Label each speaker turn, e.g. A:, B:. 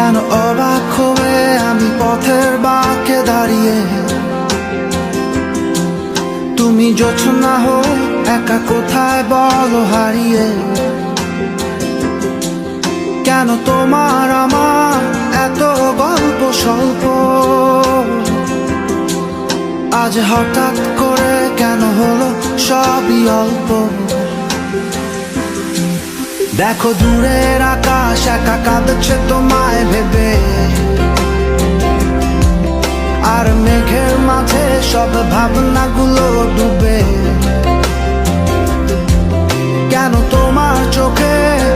A: কেন অবাক হয়ে আমি পথের বাঁকে দাঁড়িয়ে, তুমি জোছনা হয়ে একা কোথায় বলো হারিয়ে। কেন তোমার আমার এত গল্প স্বল্প, আজ হঠাৎ করে কেন হলো সবই অল্প। দেখো দূরের আকাশ একা কাঁদছে তোমায় ভেবে, আর মেঘের মাঝে সব ভাবনাগুলো ডুবে। কেন তো